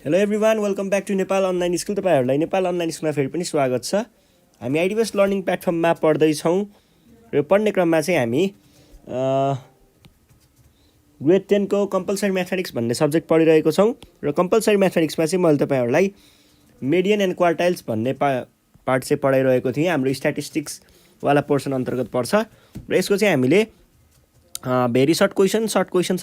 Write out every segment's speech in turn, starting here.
Hello everyone, welcome back to Nepal online school. तपाईँहरूलाई Nepal online स्कुलमा फेरि पनि स्वागत छ। हामी आइडिबेस लर्निङ प्लेटफर्ममा पढ्दैछौँ र पढ्ने क्रममा चाहिँ हामी ग्रेड 10 को कम्पलसरी म्याथमेटिक्स भन्ने सब्जेक्ट पढिरहेको छौँ। र कम्पलसरी म्याथमेटिक्समा चाहिँ मैले तपाईँहरूलाई मेडियन एन्ड क्वार्टाइल्स भन्ने पार्ट चाहिँ पढाइरहेको थिएँ। हाम्रो स्ट्याटिस्टिक्सवाला पोर्सन अन्तर्गत पर्छ र यसको चाहिँ हामीले भेरी सर्ट क्वेसन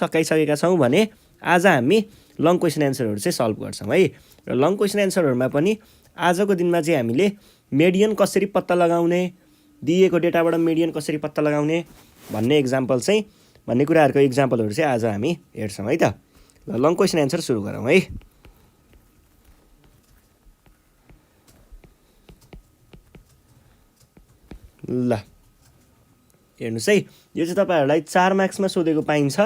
सकाइसकेका छौँ भने आज हामी लङ क्वेसन एन्सरहरू चाहिँ सल्भ गर्छौँ है। र लङ क्वेसन एन्सरहरूमा पनि आजको दिनमा चाहिँ हामीले मेडियन कसरी पत्ता लगाउने, दिएको डेटाबाट मेडियन कसरी पत्ता लगाउने भन्ने कुराहरूको इक्जाम्पलहरू चाहिँ आज हामी हेर्छौँ है त। ल लङ क्वेसन एन्सर सुरु गरौँ है। ल हेर्नुहोस् है, यो चाहिँ तपाईँहरूलाई 4 मार्क्समा सोधेको पाइन्छ,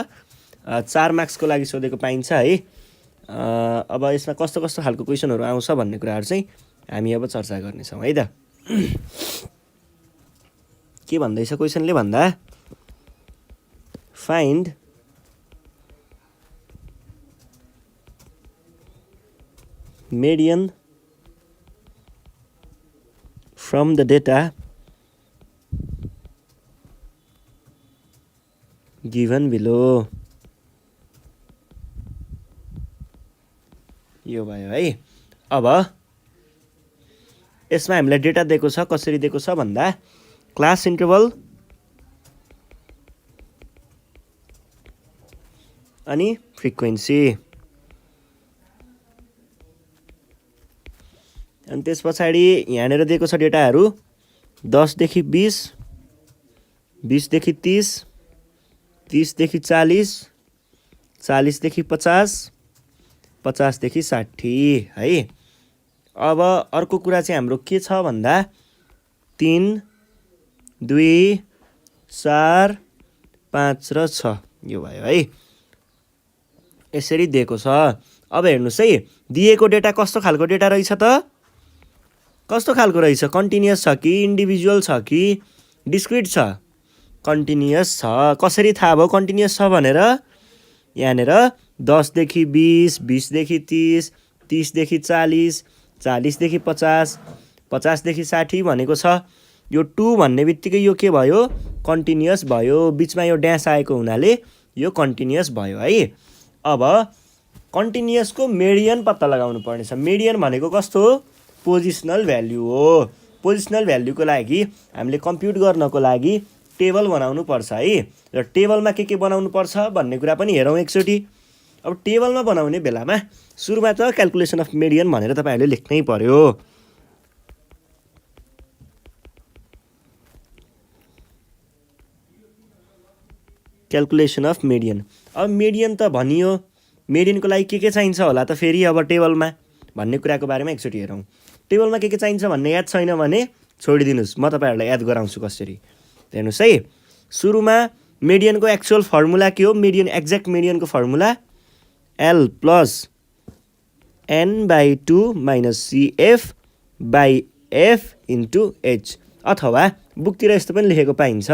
4 मार्क्सको लागि सोधेको पाइन्छ है। अब यसमा कस्तो कस्तो खालको क्वेसनहरू आउँछ भन्ने कुराहरू चाहिँ हामी अब चर्चा गर्नेछौँ है त। के भन्दैछ क्वेसनले भन्दा, find median from the data given below. यो भयो है। अब यसमा हामीलाई डेटा दिएको छ, कसरी दिएको छ भन्दा क्लास इन्टरभल अनि फ्रिक्वेन्सी, अनि त्यस पछाडि यहाँनिर दिएको छ डेटाहरू 10 देखि 20, 20 देखि 30, 30 देखि 40, 40 देखि 50, 50 देखि 60 है। अब अर्को कुरा चाहिँ हाम्रो के छ भन्दा 3, 2, 4, 5 र 6 यो भयो है। यसरी दिएको छ। अब हेर्नुहोस् है, दिएको डेटा कस्तो खालको डेटा रहेछ त, कस्तो खालको रहेछ, कन्टिन्युअस छ कि इन्डिभिजुअल छ कि डिस्क्रिट छ? कन्टिन्युअस छ। कसरी थाहा भयो कन्टिन्युअस छ भनेर? यहाँनिर 10 देखि 20, 20 देखि 30, 30 देखि 40, 40 देखि 50, 50 देखि 60 भनेको छ। यो 2 भन्ने बित्तिकै यो के भयो, कन्टिन्युअस भयो। बिचमा यो ड्यास आएको हुनाले यो कन्टिन्युअस भयो है। अब कन्टिन्युअसको मेडियन पत्ता लगाउनु पर्नेछ। मेडियन भनेको कस्तो हो? पोजिसनल भ्याल्यु हो। पोजिसनल भ्याल्युको लागि हामीले कम्प्युट गर्नको लागि टेबल बनाउनु पर्छ है। र टेबलमा के बनाउनु पर्छ भन्ने कुरा पनि हेरौँ एकचोटि। अब टेबलमा बनाउने बेलामा सुरुमा त क्याल्कुलेसन अफ मेडियन भनेर तपाईँहरूले लेख्नै पर्यो। Calculation of median. अब मेडियन त भनियो, मेडियनको लागि के चाहिन्छ होला त फेरि अब टेबलमा भन्ने कुराको बारेमा एकचोटि हेरौँ। टेबलमा के चाहिन्छ भन्ने याद छैन भने छोडिदिनुहोस्, म तपाईँहरूलाई याद गराउँछु कसरी। हेर्नुहोस् है, सुरुमा मेडियनको एक्चुअल फर्मुला के हो? मेडियन, एक्ज्याक्ट मेडियनको formula L plus N/2 minus CF by F into H, अथवा बुकतिर यस्तो पनि लेखेको पाइन्छ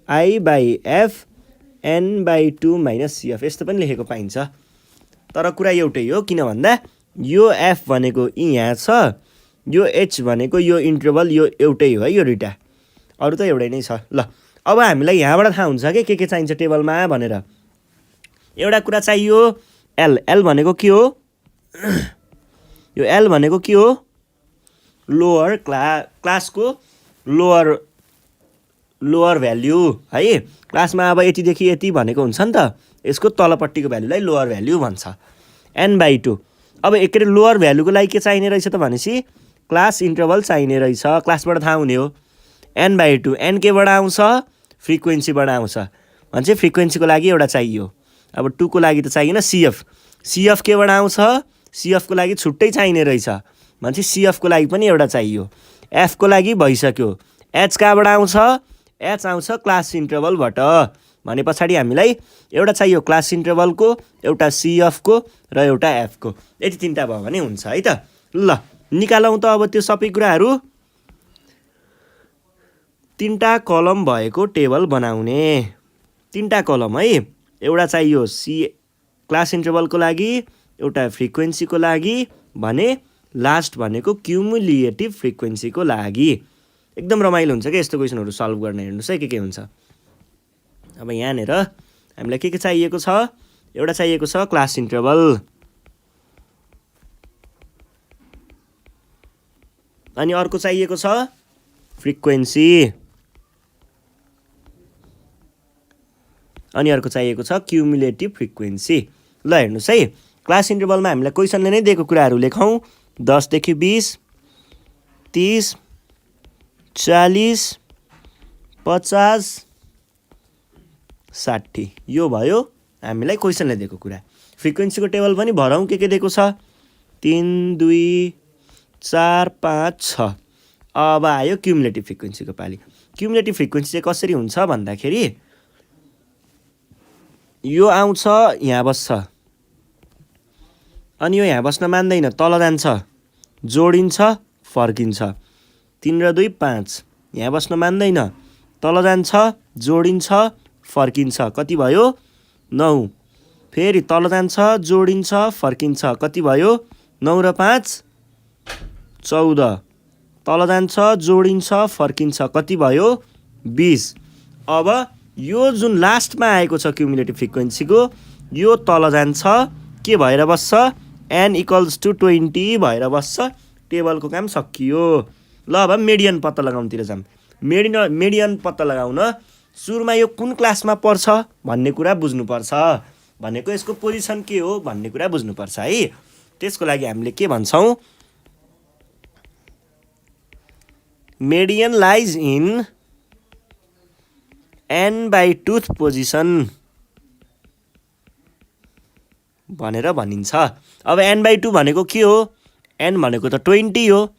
I/F N/2 माइनस CF, यस्तो पनि लेखेको पाइन्छ। तर कुरा एउटै हो, किन भन्दा यो F भनेको यहाँ छ, यो H भनेको यो इन्टरभल यो एउटै हो है, यो दुइटा, अरू त एउटै नै छ। ल अब हामीलाई यहाँबाट थाहा हुन्छ के चाहिन्छ टेबलमा भनेर। एउटा कुरा चाहियो L भनेको के हो? यो L भनेको के हो? लोअर क्लासको लोअर भ्याल्यु है। क्लासमा अब यतिदेखि यति भनेको हुन्छ नि त, यसको तलपट्टिको भ्याल्युलाई लोअर भ्याल्यु भन्छ। N/2। अब के अरे लोअर भ्याल्युको लागि के चाहिने रहेछ त भनेपछि क्लास इन्टरभल चाहिने रहेछ। क्लासबाट थाहा हुने हो। N/2, N केबाट आउँछ? फ्रिक्वेन्सीबाट आउँछ भनेपछि फ्रिक्वेन्सीको लागि एउटा चाहियो। अब 2 को लागि त चाहिएन। CF केबाट आउँछ? CF को लागि छुट्टै चाहिने रहेछ भनेपछि CF को लागि पनि एउटा चाहियो। F को लागि भइसक्यो। H कहाँबाट आउँछ? H आउँछ क्लास इन्टरभलबाट भने पछाडि हामीलाई एउटा चाहियो क्लास इन्टरभलको, एउटा CF को र एउटा F को। यति तिनवटा भयो भने हुन्छ है त। ल निकालौँ त अब त्यो सबै कुराहरू। 3टा कलम भएको टेबल बनाउने। 3टा कलम है, एउटा चाहियो क्लास इन्टरभलको लागि, एउटा फ्रिक्वेन्सीको लागि भने लास्ट भनेको क्युमुलेटिभ फ्रिक्वेन्सीको लागि। एकदम रमाइलो हुन्छ क्या यस्तो क्वेसनहरू सल्भ गर्न। हेर्नुहोस् है के हुन्छ। अब यहाँनिर हामीलाई के चाहिएको छ, एउटा चाहिएको छ क्लास इन्टरभल, अनि अर्को चाहिएको छ फ्रिक्वेन्सी, अनि अर्को चाहिएको छ क्युमुलेटिभ फ्रिक्वेन्सी। ल हेर्नुहोस् है, क्लास इन्टरभलमा हामीलाई क्वेसनले नै दिएको कुराहरू लेखौँ। 10 देखि 20, 30, 40, 50, 60 यो भयो हामीलाई क्वेसनले दिएको कुरा। फ्रिक्वेन्सीको टेबल पनि भरौँ के दिएको छ, 3, 2, 4, 5, 6। अब आयो क्युमुलेटिभ फ्रिक्वेन्सीको पाली। क्युमुलेटिभ फ्रिक्वेन्सी चाहिँ कसरी हुन्छ भन्दाखेरि यो आउँछ यहाँ बस्छ, अनि यो यहाँ बस्न मान्दैन, तल जान्छ, जोडिन्छ, फर्किन्छ। 3 र 2 5, यहाँ बस्न मान्दैन, तल जान्छ, जोडिन्छ, फर्किन्छ। कति भयो 9। फेरि तल जान्छ, जोडिन्छ, फर्किन्छ। कति भयो 9 र 5 14। तल जान्छ, जोडिन्छ, फर्किन्छ। कति भयो 20। अब यो जुन लास्टमा आएको छ क्युमुलेटिभ फ्रिक्वेन्सीको, यो तल जान्छ, के भएर बस्छ, n = 20 भएर बस्छ। टेबलको काम सकियो। ल अब मेडियन पत्ता लगाउनतिर जाऊँ। मेडियन पत्ता लगाउन सुरुमा यो कुन क्लासमा पर्छ भन्ने कुरा बुझ्नुपर्छ, भनेको यसको पोजिसन के हो भन्ने कुरा बुझ्नुपर्छ है। त्यसको लागि हामीले के भन्छौँ, median lies in n/2th position भनेर भनिन्छ। अब n/2 भनेको के हो, n भनेको त 20 हो,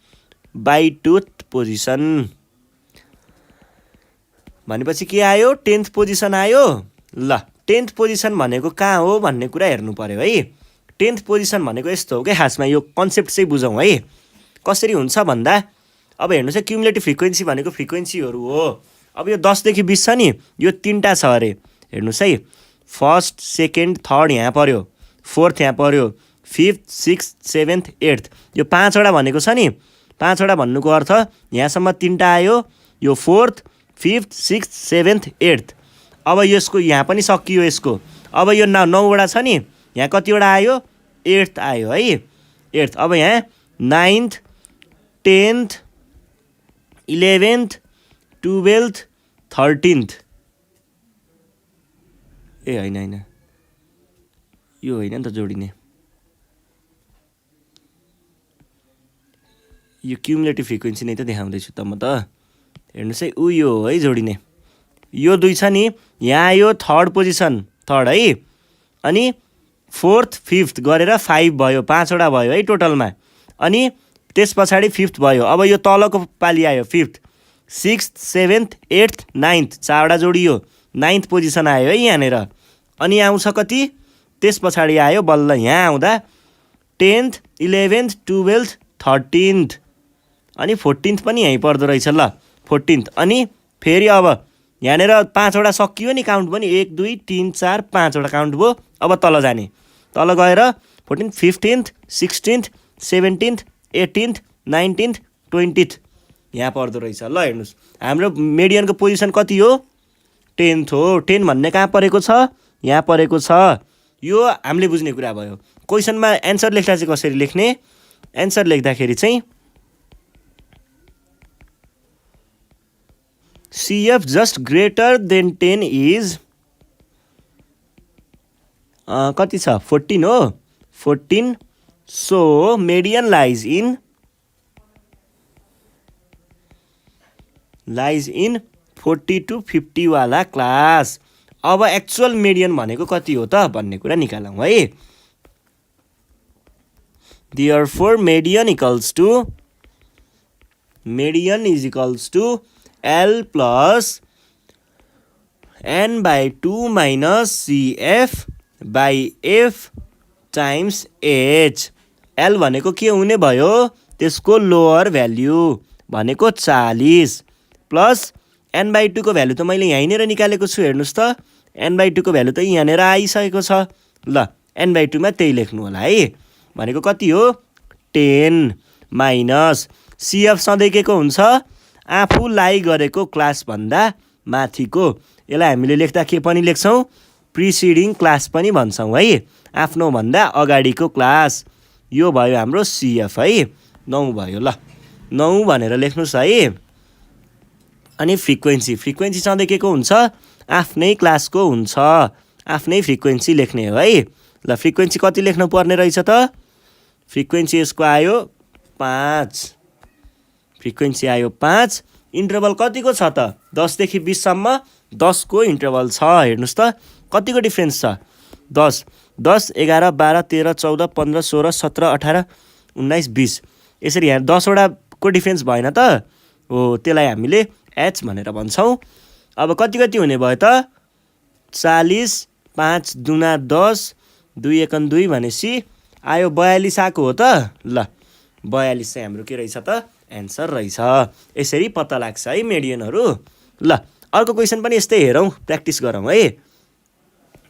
/2th पोजिसन भनेपछि के आयो, 10th पोजिसन आयो। ल 10th पोजिसन भनेको कहाँ हो भन्ने कुरा हेर्नु पर्यो है। 10th पोजिसन भनेको यस्तो हो कि खासमा यो कन्सेप्ट चाहिँ बुझौँ है। कसरी हुन्छ भन्दा अब हेर्नुहोस् है, क्युमुलेटिभ फ्रिक्वेन्सी भनेको फ्रिक्वेन्सीहरू हो। अब यो 10 देखि 20 छ नि, यो 3टा छ अरे। हेर्नुहोस् है, फर्स्ट, सेकेन्ड, थर्ड यहाँ पर्यो, फोर्थ यहाँ पर्यो, 5th, 6th, 7th, 8th यो 5वटा भनेको छ नि। 5वटा भन्नुको अर्थ यहाँसम्म 3टा आयो, यो 4th, 5th, 6th, 7th, 8th। अब यसको यहाँ पनि सकियो यसको। अब यो 9वटा छ नि, यहाँ कतिवटा आयो, 8th आयो है, 8th। अब यहाँ 9th, 10th, 11th, 12th, 13th। ए होइन, यो होइन नि त जोडिने, यो क्युमुलेटिभ फ्रिक्वेन्सी नै त देखाउँदैछु त म त। हेर्नुहोस् है, यो हो है जोडिने। यो 2 छ नि, यहाँ आयो थर्ड पोजिसन, थर्ड है, अनि 4th, 5th गरेर 5 भयो, 5वटा भयो है टोटलमा। अनि त्यस पछाडि 5th भयो। अब यो तलको पाली आयो 5th, 6th, 7th, 8th, 9th 4वटा जोडियो, 9th position आयो है यहाँनिर। अनि आउँछ कति, त्यस पछाडि आयो बल्ल यहाँ आउँदा 10th, 11th, 12th, 13th, अनि 14th पनि यहीँ पर्दो रहेछ। ल 14th। अनि फेरि अब यहाँनिर 5वटा सकियो नि, काउन्ट पनि 1 2 3 4 5वटा काउन्ट भयो। अब तल जाने, तल गएर 14th, 15th, 16th, 17th, 18th, 19th, 20th यहाँ पर्दो रहेछ। ल हेर्नुहोस्, हाम्रो मेडियनको पोजिसन कति हो, 10th हो। 10 भन्ने कहाँ परेको छ, यहाँ परेको छ। यो हामीले बुझ्ने कुरा भयो। क्वेसनमा एन्सर लेख्दा चाहिँ कसरी लेख्ने, एन्सर लेख्दाखेरि चाहिँ CF just greater than 10 is कति छ, 14 हो, 14। So median lies in 40 to 50 वाला क्लास। अब एक्चुअल मेडियन भनेको कति हो त भन्ने कुरा निकालौँ है। Therefore median is equals to L plus n/2 minus CF by F times H। L भनेको के हुने भयो, त्यसको लोअर भ्याल्यु भनेको 40 प्लस n/2 को भ्यालु त मैले यहीँनिर निकालेको छु। हेर्नुहोस् त n/2 को भ्यालु त यहाँनिर आइसकेको छ। ल n/2 मा त्यही लेख्नु होला है। भनेको कति हो 10 माइनस CF सधैँ के को हुन्छ आफूलाई गरेको क्लासभन्दा माथिको। यसलाई हामीले लेख्दा के पनि लेख्छौँ प्रिसिडिङ क्लास पनि भन्छौँ है, आफ्नोभन्दा अगाडिको क्लास। यो भयो हाम्रो CF है, 9 भयो। ल 9 भनेर लेख्नुहोस् है। अनि फ्रिक्वेन्सी सधैँ के को हुन्छ आफ्नै क्लासको हुन्छ, आफ्नै फ्रिक्वेन्सी लेख्ने हो है। ल फ्रिक्वेन्सी कति लेख्नु पर्ने रहेछ त फ्रिक्वेन्सी यसको आयो 5, फ्रिक्वेन्सी आयो 5। इन्टरभल कतिको छ त 10 देखि 20 सम्म 10 को इन्टरभल छ। हेर्नुहोस् त कतिको डिफ्रेन्स छ 10 10 11 12 13 14 15 16 17 18 19 20। यसरी यहाँ 10 वटाको डिफ्रेन्स भएन त हो, त्यसलाई हामीले H भनेर भन्छौँ। अब कति कति हुने भयो त 40 5 दुना 10 2 एकन 2 भनेपछि आयो 42 आएको हो त। ल 42 चाहिँ हाम्रो के रहेछ त एन्सर रहेछ। यसरी पत्ता लाग्छ है मेडियनहरू। ल अर्को क्वेसन पनि यस्तै हेरौँ, प्र्याक्टिस गरौँ है।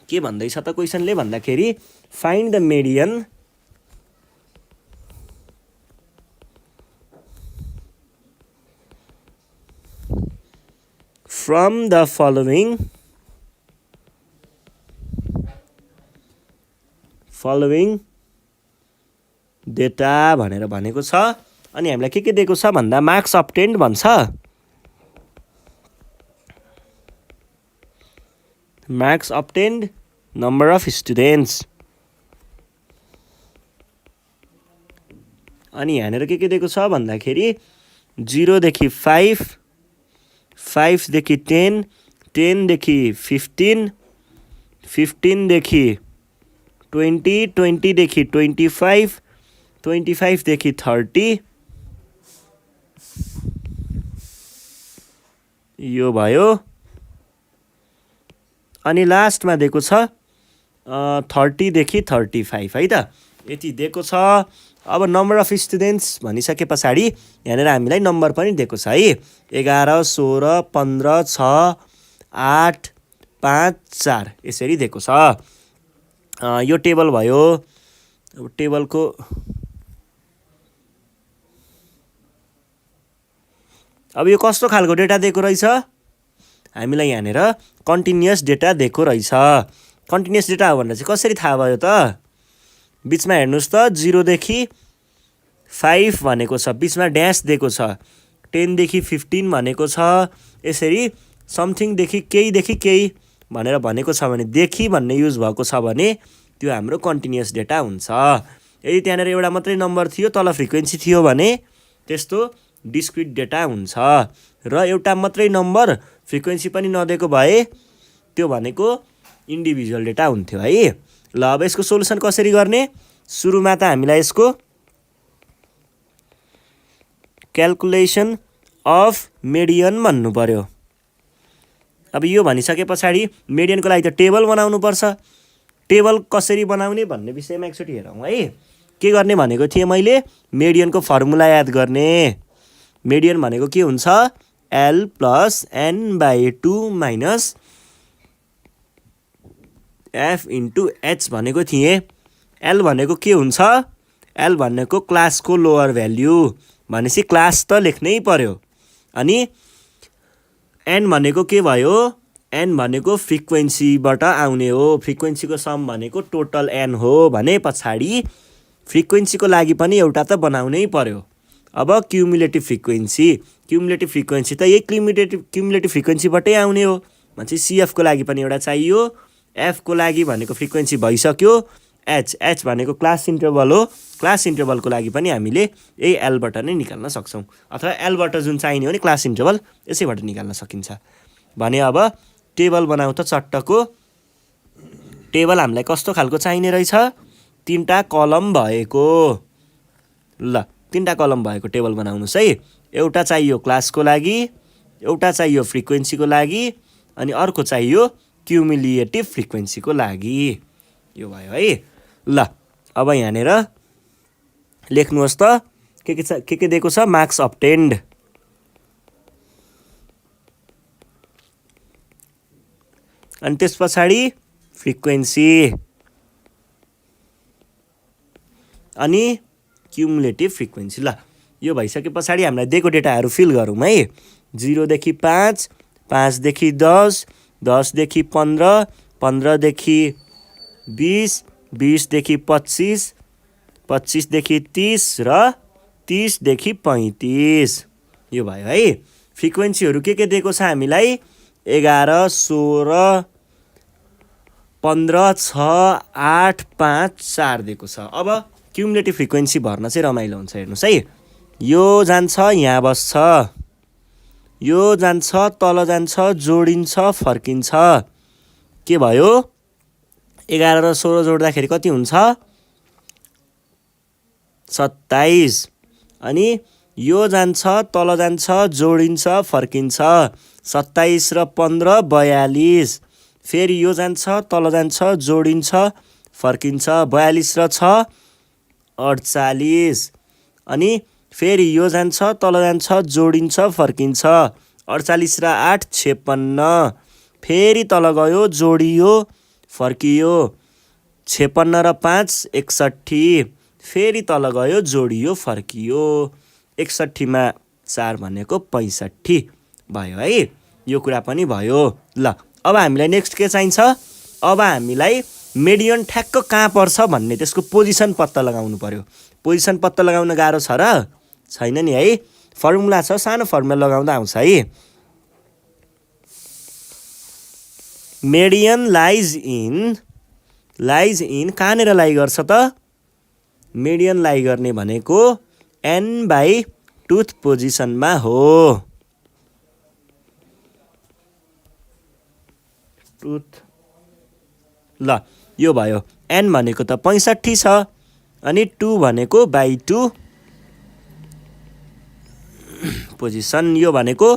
के भन्दैछ त क्वेसनले भन्दाखेरि find the median from the following data भनेर भनेको छ। अनि हामीलाई के दिएको छ भन्दा मार्क्स अब्टेन्ड भन्छ। Marks obtained number of students. अनि यहाँनिर के दिएको छ भन्दाखेरि 0 देखि 5 5 देखि 10 10 देखि 15 15 देखि 20 20 देखि 25 25 देखि 30 यो भयो। अनि लास्टमा दिएको छ 30 देखि 35 है त, यति दिएको छ। अब नम्बर अफ स्टुडेन्ट्स भनिसके पछाडि यहाँनिर हामीलाई नम्बर पनि दिएको छ है, 11 16 15 6 8 5 4 यसरी दिएको छ। यो टेबल भयो। अब टेबलको अब यो कस्तो खालको डेटा दिएको रहेछ हामीलाई यहाँनिर कन्टिन्युअस डेटा दिएको रहेछ। कन्टिन्युअस डेटा हो भनेर चाहिँ कसरी थाहा भयो त बिचमा हेर्नुहोस् त 0 देखि 5 भनेको छ, बिचमा ड्यास दिएको छ, 10 देखि 15 भनेको छ, यसरी समथिङदेखि केहीदेखि केही भनेर भनेको छ भने देखि भन्ने युज भएको छ भने त्यो हाम्रो कन्टिन्युअस डेटा हुन्छ। यदि त्यहाँनिर एउटा मात्रै नम्बर थियो तल फ्रिक्वेन्सी थियो भने त्यस्तो डिस्क्रिट डेटा हुन्छ। र एउटा मात्रै नम्बर फ्रिक्वेन्सी पनि नदिएको भए त्यो भनेको इन्डिभिजुअल डेटा हुन्थ्यो है। ल अब यसको सोलुसन कसरी गर्ने, सुरुमा त हामीलाई यसको क्याल्कुलेसन अफ मेडियन भन्नु पर्यो। अब यो भनिसके पछाडि मेडियनको लागि त टेबल बनाउनु पर्छ। टेबल कसरी बनाउने भन्ने विषयमा एकचोटि हेरौँ है। के गर्ने भनेको थिएँ मैले, मेडियनको फर्मुला याद गर्ने। मेडियन भनेको के हुन्छ L + n/2 minus F * H भनेको थिएँ। L भनेको के हुन्छ, L भनेको क्लासको लोअर भ्याल्यु भनेपछि क्लास त लेख्नै पर्यो। अनि n भनेको के भयो, n भनेको फ्रिक्वेन्सीबाट आउने हो, फ्रिक्वेन्सीको सम भनेको टोटल n हो भने पछाडि फ्रिक्वेन्सीको लागि पनि एउटा त बनाउनै पर्यो। अब क्युमुलेटिभ फ्रिक्वेन्सी त यही क्युमुलेटिभ फ्रिक्वेन्सीबाटै आउने हो भनेपछि CF को लागि पनि एउटा चाहियो, F को लागि भनेको फ्रिक्वेन्सी भइसक्यो, H भनेको क्लास इन्टरभल हो, क्लास इन्टरभलको लागि पनि हामीले यही Lबाट नै निकाल्न सक्छौँ, अथवा Lबाट जुन चाहिने हो नि क्लास इन्टरभल यसैबाट निकाल्न सकिन्छ। भने अब टेबल बनाऊ त चट्टको। टेबल हामीलाई कस्तो खालको चाहिने रहेछ, 3टा कलम भएको। ल 3टा कलम भएको टेबल बनाउनुहोस् है। एउटा चाहियो क्लासको लागि, एउटा चाहियो फ्रिक्वेन्सीको लागि, अनि अर्को चाहियो क्युमुलेटिभ फ्रिक्वेन्सीको लागि। यो भयो है। ल अब यहाँनिर लेख्नुहोस् त के दिएको छ, मार्क्स अब्टेन्ड। अनि त्यस पछाडि फ्रिक्वेन्सी, अनि क्युमुलेटिभ फ्रिक्वेन्सी। ल यो भइसके पछाडि हामीलाई दिएको डेटाहरू फिल गरौँ है। 0 देखि 5, 5 देखि 10, 10 देखि 15, 15 देखि 20, 20 देखि 25, 25 देखि 30 र 30 देखि 35। यो भयो है। फ्रिक्वेन्सीहरू के दिएको छ हामीलाई? 11, 16, 15, 6, 8, 5, 4 दिएको छ। अब क्युमुलेटिभ फ्रिक्वेन्सी भर्न चाहिँ रमाइलो हुन्छ। हेर्नुहोस् है, यो जान्छ यहाँ बस्छ, यो जान्छ तल जान्छ, जोडिन्छ फर्किन्छ। के भयो? 11 र 16 जोड्दाखेरि कति हुन्छ? 27। अनि यो जान्छ तल जान्छ, जोडिन्छ फर्किन्छ, 27 र 15 42। फेरि यो जान्छ तल जान्छ, जोडिन्छ फर्किन्छ, 42 र 6 48। अनि फेरि यो जान्छ तल जान्छ, जोडिन्छ फर्किन्छ, 48 र 8 56। फेरि तल गयो, जोडियो फर्कियो, 56 र 5 61। फेरि तल गयो, जोडियो फर्कियो, 61 मा 4 भनेको 65 भयो है। यो कुरा पनि भयो। ल अब हामीलाई नेक्स्ट के चाहिन्छ? अब हामीलाई मेडियन ठ्याक्क कहाँ पर्छ भन्ने त्यसको पोजिसन पत्ता लगाउनु पर्यो। पोजिसन पत्ता लगाउन गाह्रो छ र? छैन नि है। फर्मुला छ, सानो फर्मुला लगाउँदा आउँछ है। मेडियन लाइज इन कहाँनिर लाई गर्छ त? मेडियन लाई गर्ने भनेको n/टुथ पोजिसनमा हो। टुथ। ल यो भयो। n भनेको त 65 छ, अनि 2 भनेको /2 पोजिसन। यो भनेको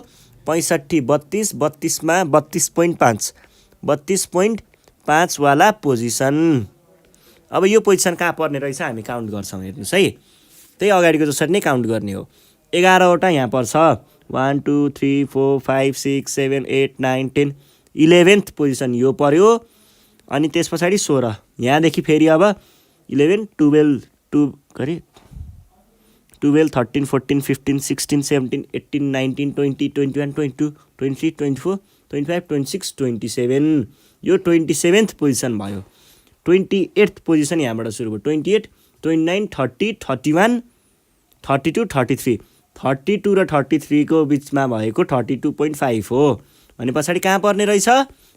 65 32, 32 मा 32.5, 32.5 वाला पोजिसन। अब यो पोजिसन कहाँ पर्ने रहेछ हामी काउन्ट गर्छौँ। हेर्नुहोस् है, त्यही अगाडिको जसरी नै काउन्ट गर्ने हो। 11वटा यहाँ पर्छ, 1 2 3 4 5 6 7 8 9 10 11th पोजिसन यो पर्यो। अनि त्यस पछाडि 16, यहाँदेखि फेरि अब 11 12 12 13 14 15 16 17 18 19 20 21 22 23 24 25 26 27। यो 27th पोजिसन भयो। 28th पोजिसन यहाँबाट सुरु भयो। 28 29 30 31 32 33। 32 र 33 को बिचमा भएको 32.5 हो। भने पछाडि कहाँ पर्ने रहेछ?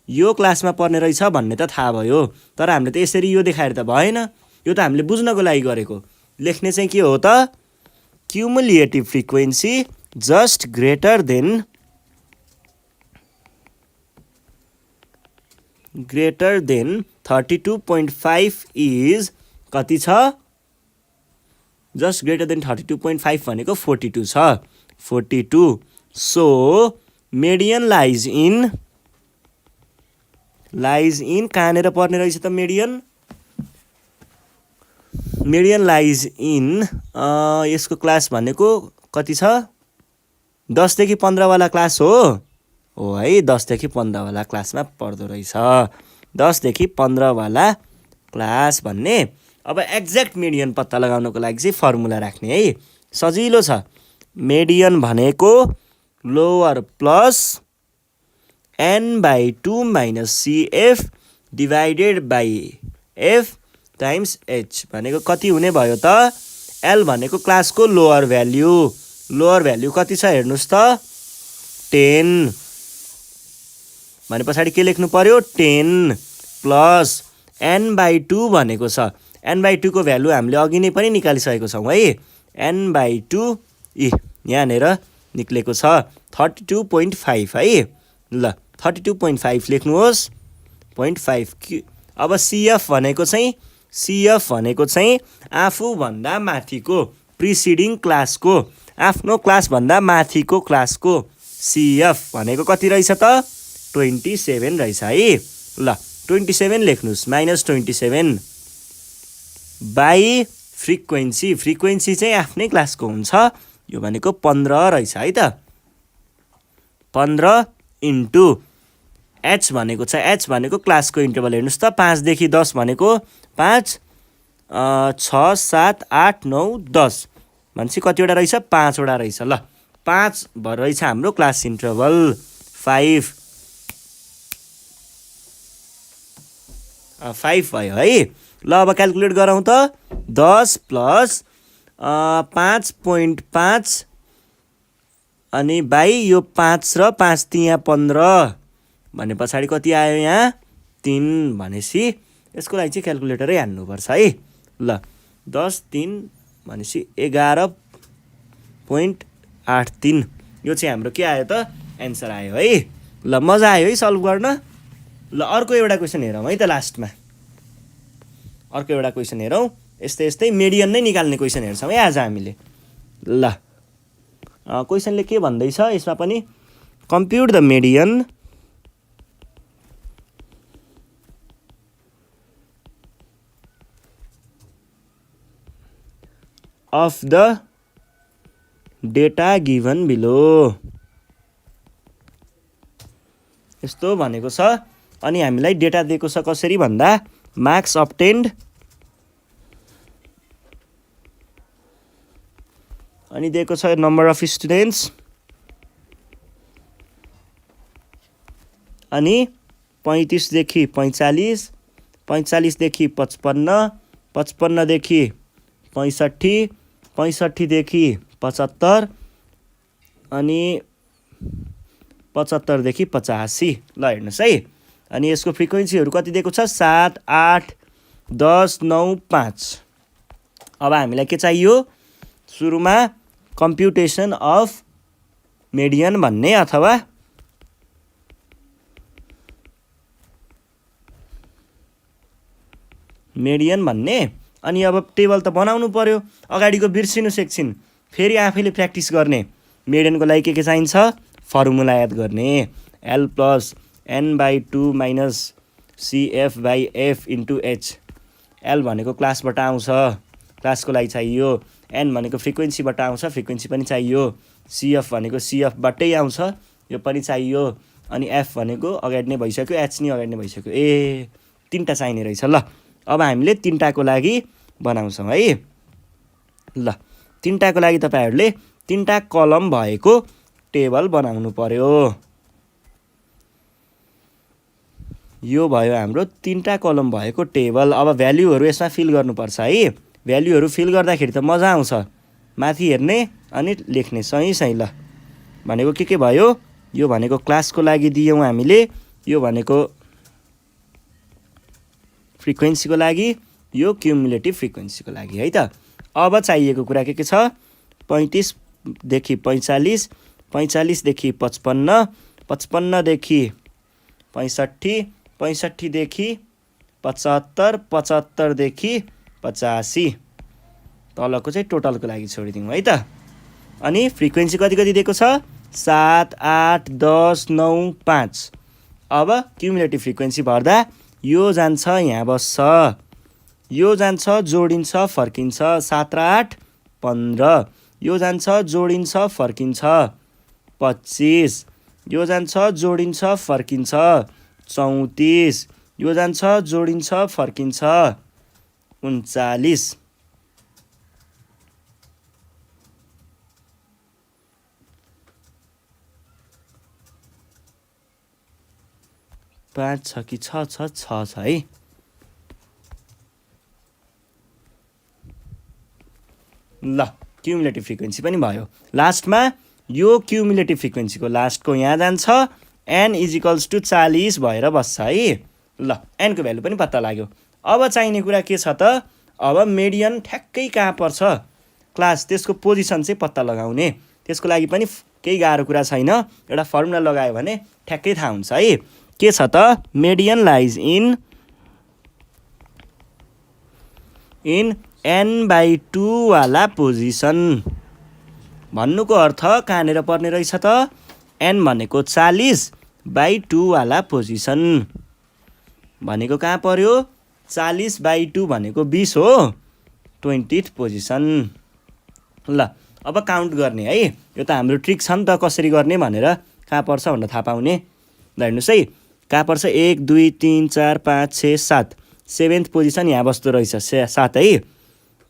यो क्लासमा पर्ने रहेछ भन्ने त थाहा भयो। तर हामीले त यसरी यो देखाएर त भएन। यो त हामीले बुझ्नको लागि गरेको। लेख्ने चाहिँ के हो त? Cumulative frequency just greater than 32.5 is कति छ? जस्ट ग्रेटर देन 32.5 भनेको 42 छ। 42। सो मेडियन लाइज इन कहाँनिर पर्ने रहेछ त? मेडियन लाइज इन यसको क्लास भनेको कति छ? 10 देखि 15 वाला क्लास हो है। 10 देखि 15 वाला क्लासमा पर्दो रहेछ। 10 देखि 15 वाला क्लास भन्ने। अब एक्ज्याक्ट मेडियन पत्ता लगाउनको लागि चाहिँ फर्मुला राख्ने है। सजिलो छ। मेडियन भनेको lower plus n/2 minus CF divided by F times H भनेको कति हुने भयो त? L भनेको क्लासको लोअर भ्याल्यु। लोअर भ्याल्यु कति छ हेर्नुहोस् त? 10। भने पछाडि के लेख्नु पर्यो? 10 प्लस n/2 भनेको छ। n/2 को भ्यालु हामीले अघि नै पनि निकालिसकेको छौँ है। n/2 यहाँनिर निक्लेको छ 32.5 है। ल 32.5 लेख्नुहोस्। 0.5। अब CF भनेको चाहिँ आफूभन्दा माथिको प्रिसिडिङ क्लासको, आफ्नो क्लासभन्दा माथिको क्लासको CF भनेको कति रहेछ त? 27 रहेछ है। ल 27 लेख्नुहोस्। -27 बाई फ्रिक्वेन्सी। फ्रिक्वेन्सी चाहिँ आफ्नै क्लासको हुन्छ। यो भनेको 15 रहेछ है त। 15 इन्टु H भनेको छ। H भनेको क्लासको इन्टरभल। हेर्नुहोस् त, 5 देखि 10 भनेको 5, 6 7 8 9 10 भनेपछि कतिवटा रहेछ 5वटा रहेछ ल 5 भएर रहेछ हाम्रो क्लास इन्टरभल 5 भयो है ल अब क्याल्कुलेट गरौँ त 10 प्लस 5.5 अनि बाई यो 5 र 5 यहाँ 15 भने पछाडि कति आयो यहाँ 3 भनेपछि यसको लागि चाहिँ क्याल्कुलेटरै हान्नुपर्छ है ल 10 3 भनेपछि 11.83 यो चाहिँ हाम्रो के आयो त एन्सर आयो है ल मजा आयो है सल्भ गर्न ल अर्को एउटा क्वेसन हेरौँ है त लास्टमा अर्को एउटा क्वेसन हेरौँ यस्तै मिडियन नै निकाल्ने क्वेसन हेर्छौँ है आज हामीले ल क्वेसनले के भन्दैछ यसमा पनि कम्प्युट the median of the data given below यस्तो भनेको छ अनि हामीलाई डेटा दिएको छ कसरी भन्दा मार्क्स obtained अनि दिएको छ नम्बर अफ स्टुडेन्ट्स अनि 35 देखि 45 45 देखि 55 55 देखि 65 65 देखि 75 अनि 75 देखि 85 ल हेर्नुस् है अनि यसको फ्रिक्वेन्सीहरू कति दिएको छ 7 8 10 9 5 अब हामीलाई के चाहियो सुरुमा कम्प्युटेसन अफ मिडियन भन्ने अथवा मिडियन भन्ने अनि अब टेबल त बनाउनु पर्यो अगाडिको बिर्सिनुस् एकछिन फेरि आफैले प्र्याक्टिस गर्ने मिडियनको लागि के चाहिन्छ फर्मुला याद गर्ने L plus n/2 minus CF/F into H L भनेको क्लासबाट आउँछ क्लासको लागि चाहियो n भनेको फ्रिक्वेन्सीबाट आउँछ फ्रिक्वेन्सी पनि चाहियो CF भनेको CFबाटै आउँछ यो पनि चाहियो अनि F भनेको अगाडि नै भइसक्यो H नि अगाडि नै भइसक्यो ए तीनटा चाहिने रहेछ ल अब हामीले तीनटाको लागि बनाउँछौँ है ल तीनटाको लागि तपाईहरुले तीनटा कलम भएको टेबल बनाउनु पर्यो यो भयो हाम्रो तीनटा कलम भएको टेबल अब भ्यालुहरु यसमा फिल गर्नुपर्छ है भ्यालुहरु फिल गर्दाखेरि त मजा आउँछ माथि हेर्ने अनि लेख्ने सही ल भनेको के भयो यो भनेको क्लासको लागि दियौं हामीले यो भनेको फ्रिक्वेन्सीको लागि यो क्युमुलेटिभ फ्रिक्वेन्सीको लागि है त अब चाहिएको कुरा के छ 35 देखि 45 45 देखि 55 55 देखि 65 65 देखि 75 75 देखि 85 तलको चाहिँ टोटलको लागि छोडिदिउँ है त अनि फ्रिक्वेन्सी कति दिएको छ 7 8 10 9 5 अब क्युमुलेटिभ फ्रिक्वेन्सी भर्दा यो जान्छ यहाँ बस्छ यो जान्छ जोडिन्छ फर्किन्छ 7 र 8 15 यो जान्छ जोडिन्छ फर्किन्छ 25 यो जान्छ जोडिन्छ फर्किन्छ 34 यो जान्छ जोडिन्छ फर्किन्छ 39 5 छ कि 6 है ल क्युमुलेटिभ फ्रिक्वेन्सी पनि भयो लास्टमा यो क्युमुलेटिभ फ्रिक्वेन्सीको लास्टको यहाँ जान्छ n = 40 भएर बस्छ है ल n को भ्यालु पनि पत्ता लाग्यो अब चाहिने कुरा के छ त अब मिडियन ठ्याक्कै कहाँ पर्छ क्लास त्यसको पोजिसन चाहिँ पत्ता लगाउने त्यसको लागि पनि केही गाह्रो कुरा छैन एउटा फर्मुला लगायो भने ठ्याक्कै थाहा हुन्छ है के छ त मिडियन लाइज इन n/2 वाला पोजिसन भन्नुको अर्थ कहाँनेर पर्ने रहेछ त n भनेको 40/2 वाला पोजिसन भनेको कहाँ पर्यो 40/2 भनेको 20 हो 20th पोजिसन ल अब काउन्ट गर्ने है यो त हाम्रो ट्रिक छ नि त कसरी गर्ने भनेर कहाँ पर्छ भनेर थाहा पाउने ल हेर्नुस् है कहाँ पर्छ 1 2 3 4 5 6 7 7th पोजिसन यहाँ बस्दो रहेछ 7 है।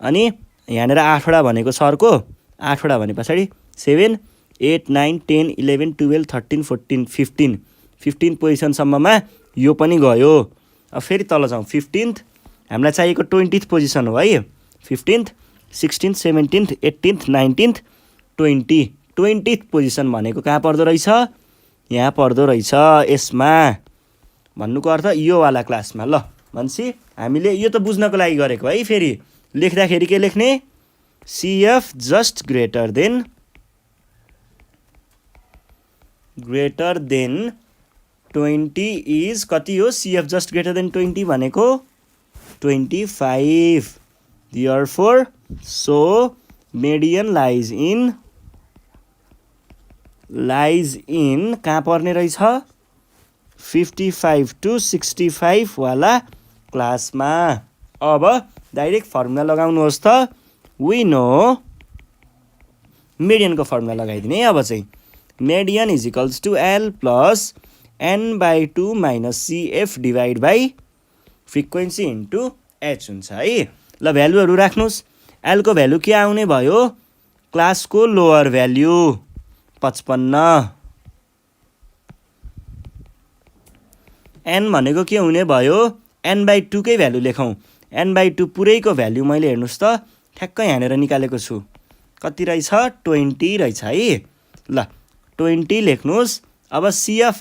अनि यहाँनिर 8वटा भनेको सरको 8वटा भने पछाडि 7 8 9 10 11 12 13 14 15 पोजिसनसम्ममा यो पनि गयो। अब फेरि तल जाउँ 15th हामीलाई चाहिएको 20th पोजिसन हो है। 15th 16th 17th 18th 19th 20th position भनेको कहाँ पर्दो रहेछ? यहाँ पर्दो रहेछ यसमा। भन्नुको अर्थ यो वाला क्लासमा। ल भनेपछि हामीले यो त बुझ्नको लागि गरेको है। फेरि लेख्दाखेरि के लेख्ने? CF just greater than 20 is कति हो? CF जस्ट ग्रेटर देन 20 भनेको 25। Therefore, so median lies in कहाँ पर्ने रहेछ? 55 to 65 वाला क्लासमा। अब डाइरेक्ट फर्मुला लगाउनुहोस् त। we know मेडियनको फर्मुला लगाइदिने। अब चाहिँ median is equals to L plus N/2 minus CF divide by frequency into H हुन्छ है। ल भ्यालुहरू राख्नुहोस्। L को भ्यालु के आउने भयो? क्लासको लोअर भ्याल्यु 55। N भनेको के हुने भयो? N/2 कै भ्यालु लेखौँ। N/2 पुरैको भ्यालु मैले हेर्नुहोस् त ठ्याक्क यहाँनिर निकालेको छु। कति रहेछ? 20 रहेछ है। ल 20 लेख्नुहोस्। अब CF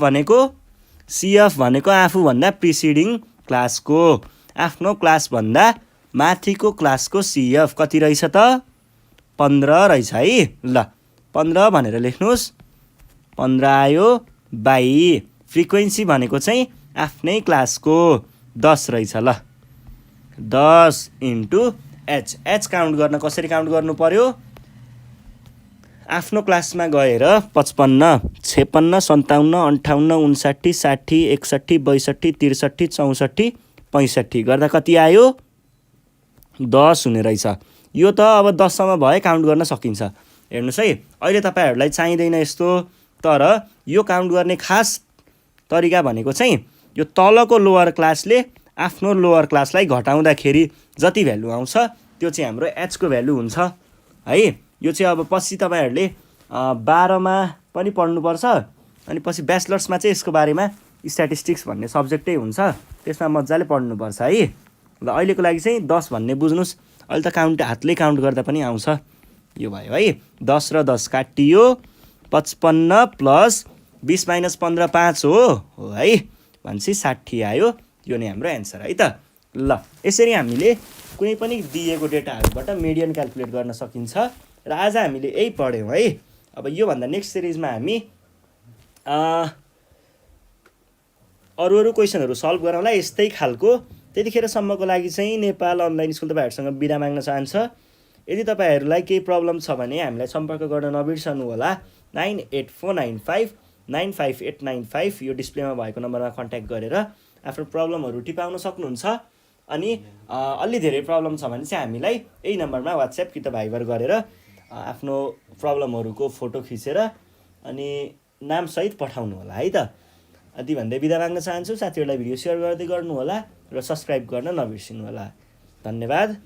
भनेको आफूभन्दा प्रिसिडिङ क्लासको, आफ्नो क्लासभन्दा माथिको क्लासको CF कति रहेछ त? 15 रहेछ है। ल 15 भनेर लेख्नुहोस्। 15 आयो बाई फ्रिक्वेन्सी भनेको चाहिँ आफ्नै क्लासको 10 रहेछ। ल 10 इन्टु H काउन्ट गर्न कसरी काउन्ट गर्नु पर्यो? आफ्नो क्लासमा गएर 55 56 57 58 59 60 61 62 63 64 65 गर्दा कति आयो? 10 हुने रहेछ। यो त अब 10 सम्म भए काउन्ट गर्न सकिन्छ। हेर्नुहोस् है, अहिले तपाईँहरूलाई चाहिँदैन यस्तो। तर यो काउन्ट गर्ने खास तरिका भनेको चाहिँ यो तलको लोअर क्लासले आफ्नो लोअर क्लासलाई घटाउँदाखेरि जति भ्यालु आउँछ त्यो चाहिँ हाम्रो H को भ्यालु हुन्छ है। यो चाहिँ अब पछि तपाईँहरूले 12मा पनि पढ्नुपर्छ। अनि पछि ब्याचलर्समा चाहिँ यसको बारेमा स्ट्याटिस्टिक्स भन्ने सब्जेक्टै हुन्छ, त्यसमा मजाले पढ्नुपर्छ है। ल अहिलेको लागि चाहिँ 10 भन्ने बुझ्नुहोस्। अहिले त हातले काउन्ट गर्दा पनि आउँछ। यो भयो है। 10 र 10 काटियो 55 प्लस 20 माइनस 15 5 हो है। भनेपछि 60 आयो। यो नै हाम्रो एन्सर है त। ल यसरी हामीले कुनै पनि दिएको डेटाहरूबाट मिडियन क्याल्कुलेट गर्न सकिन्छ। र आज हामीले यही पढ्यौँ है। अब योभन्दा नेक्स्ट सिरिजमा हामी अरू क्वेसनहरू सल्भ गरौँला यस्तै खालको। त्यतिखेरसम्मको लागि चाहिँ नेपाल अनलाइन स्कुल तपाईँहरूसँग बिदा माग्न चाहन्छ। यदि तपाईँहरूलाई केही प्रब्लम छ भने हामीलाई सम्पर्क गर्न नबिर्सनु होला। 9849595895 यो डिस्प्लेमा भएको नम्बरमा कन्ट्याक्ट गरेर आफ्नो प्रब्लमहरू टिपाउन सक्नुहुन्छ। अनि अलि धेरै प्रब्लम छ भने चाहिँ हामीलाई यही नम्बरमा वाट्सएप कि त भाइबर गरेर आफ्नो प्रब्लमहरूको फोटो खिचेर अनि नामसहित पठाउनु होला है त। यति भन्दै बिदा माग्न चाहन्छु। साथीहरूलाई भिडियो सेयर गर्दै गर्नु होला र सब्सक्राइब गर्न नबिर्सिनु होला। धन्यवाद।